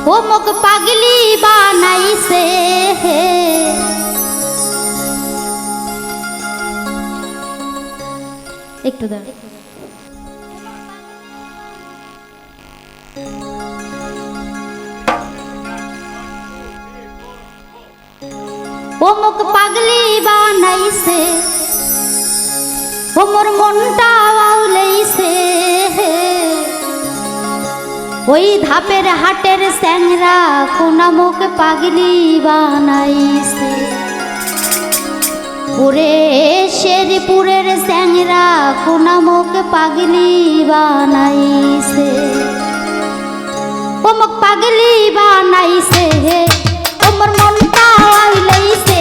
ও মোক পাগলি বানাইছে একটু দাঁড়া ও মোক পাগলি বানাইছে ও মোর মনটা আউলাইছে ওই ধাপের হাটের স্যাংরা কোনা মোক পাগলি বানাইছে ওরে শেরপুরের স্যাংরা কোনা মোক পাগলি বানাইছে ও মোক পাগলি বানাইছে ও মোর মনটা আউলাইছে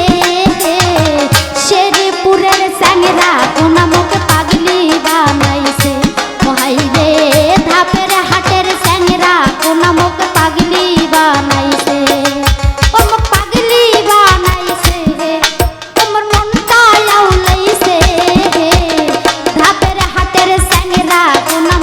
শেরপুরের স্যাংরা কোনা মোক পাগলি বানাইছে ওহাই রে ধাপের হাটের স্যাংরা কোনা মোক পাগলি বানাইছে ও মোক পাগলি বানাইছে ও মোর মনটা আউলাইছে ধাপের হাটের স্যাংরা কোনা